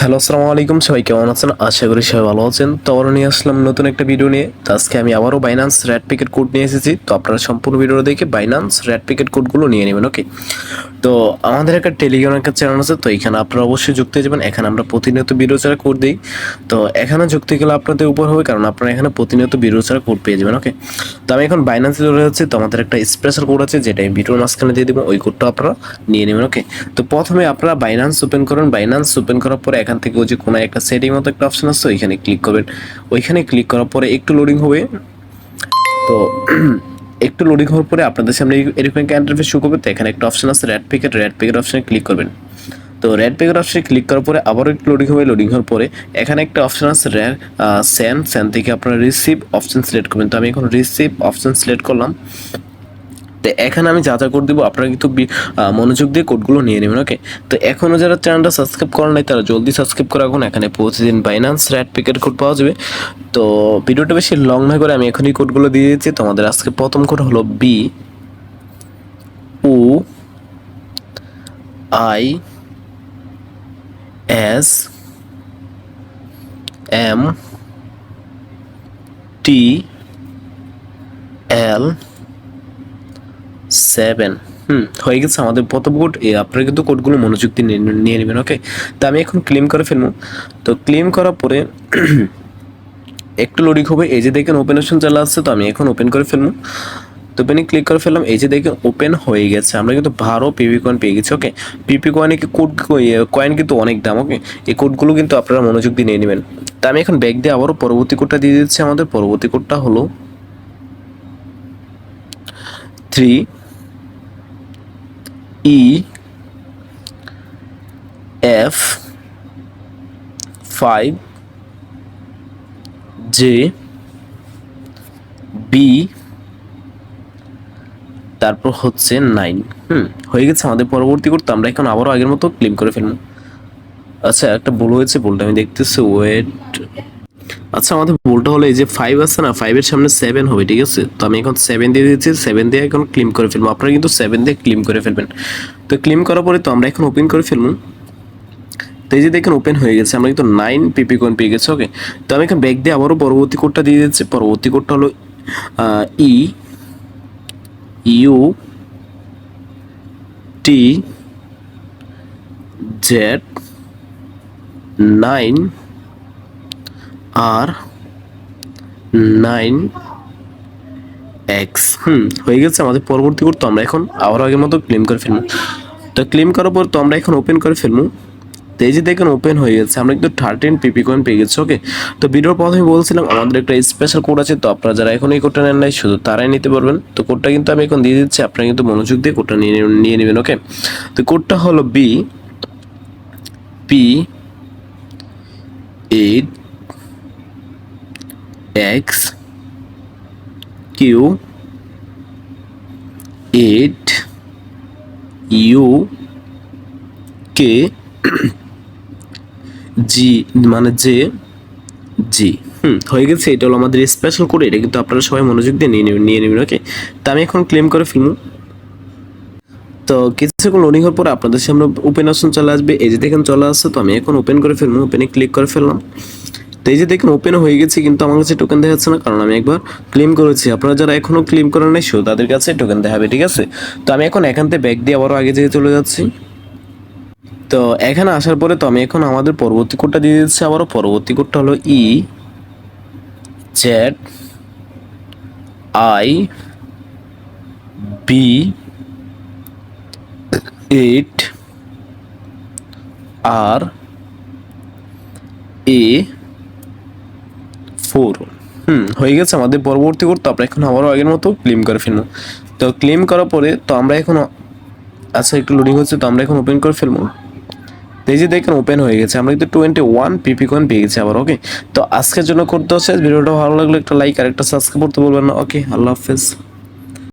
Hello, আসসালামু আলাইকুম। সবাই কেমন আছেন? আশা করি সবাই ভালো আছেন। তো আবারও নিয়ে আসলাম নতুন একটা ভিডিও নিয়ে। তো আজকে আমি আবারও বাইন্যান্স রেড পিকেট কোড নিয়ে এসেছি। তো আপনারা সম্পূর্ণ ভিডিওটা দেখে বাইন্যান্স রেড পিকেট কোডগুলো নিয়ে নেবেন। ওকে, তো আমাদের একটা টেলিগ্রাম একটা চ্যানেল আছে, তো এখানে আপনারা অবশ্যই যুক্ত হয়ে যাবেন। এখানে আমরা প্রতিনিয়ত ভিডিও ছাড়া কোড দিই। তো এখানে যুক্ত গেলে আপনাদের উপর হবে, কারণ আপনারা এখানে প্রতিনিয়ত ভিডিও ছাড়া কোড পেয়ে যাবেন। ওকে, তো আমি এখন বাইন্যান্সে চলে যাচ্ছি। তো আমাদের একটা স্পেশাল কোড আছে, যেটা আমি ভিডিওর মাঝখানে দিয়ে দেবো। ওই কোডটা আপনারা নিয়ে নেবেন। ওকে, তো প্রথমে আপনারা বাইন্যান্স ওপেন করুন। বাইন্যান্স ওপেন করার পরে এখান থেকে ওই যে কোনো একটা সেটিং মতো একটা অপশন আছে, ওইখানে ক্লিক করবেন। ওইখানে ক্লিক করার পরে একটু লোডিং হবে। তো একটু লোডিং হওয়ার পরে আপনাদের সামনে এরকম একটা ইন্টারফেস শো করবে। তো এখানে একটা অপশন আছে রেড পিকেট অপশনে ক্লিক করবেন। তো রেড পিকেট অপশনে ক্লিক করার পরে আবারও একটু লোডিং হবে। লোডিং হওয়ার পরে এখানে একটা অপশন আছে সেন্ড থেকে আপনারা রিসিভ অপশন সিলেক্ট করবেন। তো আমি এখন রিসিভ অপশন সিলেক্ট করলাম। তো এখানে আমি যা যা কোড দিব আপনারা কিন্তু মনোযোগ দিয়ে কোডগুলো নিয়ে নেবেন। ওকে, তো এখনও যারা চ্যানেলটা সাবস্ক্রাইব করেন নাই তারা জলদি সাবস্ক্রাইব করে রাখুন। এখানে প্রতিদিন বাইন্যান্স রেড পিকেট কোড পাওয়া যাবে। তো ভিডিওটা বেশি লং না করে আমি এখনই কোডগুলো দিয়ে দিচ্ছি। তো আমাদের আজকে প্রথম কোড হলো BUISMTL7। হয়ে গেছে আমাদের প্রথম কোড। আপনারা কিন্তু কোডগুলো মনোযোগ দিয়ে নিয়ে নেবেন। ওকে, তো আমি এখন ক্লেম করে ফেলবো। তো ক্লেম করার পরে একটু লোডিং হবে। এই যে দেখেন ওপেন অপশন চলে আসছে। তো আমি এখন ওপেন করে ফেলবো। তো ওপেনে ক্লিক করে ফেললাম। এই যে দেখেন ওপেন হয়ে গেছে। আমরা কিন্তু ভালো পিপি কয়েন পেয়ে গেছি। ওকে, পিপি কয়েনে কি কোড কয়েন কিন্তু অনেক দাম। ওকে, এই কোডগুলো কিন্তু আপনারা মনোযোগ দিয়ে নিয়ে নেবেন। তো আমি এখন ব্যাক দিয়ে আবারও পরবর্তী কোডটা দিয়ে দিচ্ছি। আমাদের পরবর্তী কোডটা হলো 3EF5JB, তারপর হচ্ছে 9। হয়ে গেছে আমাদের পরবর্তী কোড। তো আমরা এখন আবারও আগের মতো ক্লেম করে ফেলবো। আচ্ছা, একটা ভুল হয়েছে, ভুলটা আমি দেখতেছি। ওয়েট, আচ্ছা আমাদের ভুলটা হলো এই যে 5 আছে না, 5-এর সামনে 7 হবে। ঠিক আছে, তো আমি এখন 7 দিয়ে দিচ্ছি। 7 দিয়ে এখন ক্লেম করে ফেলবো। আপনারা কিন্তু 7 দিয়ে ক্লেম করে ফেলবেন। তো ক্লেম করার পরে তো আমরা এখন ওপেন করে ফেলবো। তো এই যে দেখেন ওপেন হয়ে গেছে। আমরা কিন্তু 9 পিপি কয়েন পেয়ে গেছি। ওকে, তো আমি এখন ব্যাক দিয়ে আবারও পরবর্তী কোডটা দিয়ে দিচ্ছি। পরবর্তী কোডটা হলো EUTZ9R9X। হয়ে গেছে আমাদের পরবর্তী কোড। তো আমরা এখন আবার আগের মতো ক্লেম করে ফেলবো। তো ক্লেম করার পর তো আমরা এখন ওপেন করে ফেলবো। তো এই যে দেখেন ওপেন হয়ে গেছে। আমরা কিন্তু 13 পিপি কয়েন পেয়ে গেছি। ওকে, তো ভিডিওর প্রথমে বলছিলাম আমাদের একটা স্পেশাল কোড আছে। তো আপনারা যারা এখন এই কোডটা নেন নাই শুধু তারাই নিতে পারবেন। তো কোডটা কিন্তু আমি এখন দিয়ে দিচ্ছি। আপনারা কিন্তু মনোযোগ দিয়ে কোডটা নিয়ে নেবেন। ওকে, তো কোডটা হলো BP8X8UK মানে জি। হয়ে গেছে। এটা হলো আমাদের স্পেশাল কোড। এটা কিন্তু আপনারা সবাই মনোযোগ দিয়ে নিয়ে নেবেন। ওকে, তো আমি এখন ক্লেম করে ফেলবো। তো কিছুক্ষণ লোডিং হওয়ার পর আপনাদের সামনে ওপেন অপশন চলে আসবে। এই যে দেখেন চলে আসছে। তো আমি এখন ওপেন করে ফেলবো। ওপেনে ক্লিক করে ফেললাম। তো এই যে দেখেন ওপেন হয়ে গেছে, কিন্তু আমার কাছে টোকেন দেখাচ্ছে না, কারণ আমি একবার ক্লেম করেছি। আপনারা যারা এখনো ক্লেম করেন নাই শুধু তাদের কাছে টোকেন দেখাবে। ঠিক আছে, তো আমি এখন এখান থেকে ব্যাক দিয়ে আবারও আগে যেয়ে চলে যাচ্ছি। তো এখানে আসার পরে তো আমি এখন আমাদের পরবর্তী কোডটা দিয়ে দিচ্ছি। আবারও পরবর্তী কোডটা হলো EZB8RA4। হয়ে গেছে আমাদের পরবর্তী কোড। তো আমরা এখন আবারও আগের মতো ক্লেম করে ফেলবো। তো ক্লেম করার পরে তো আমরা এখন, আচ্ছা একটু লোডিং হচ্ছে, তো আমরা এখন ওপেন করে ফেলবো। তো এই যে দেখেন ওপেন হয়ে গেছে। আমরা কিন্তু 21 পিপি কয়েন পেয়ে গেছি আবার। ওকে, তো আজকের জন্য করতে হচ্ছে। ভিডিওটা ভালো লাগলে একটা লাইক আর একটা সাবস্ক্রাইব করতে বলবেন না। ওকে, আল্লাহ হাফেজ।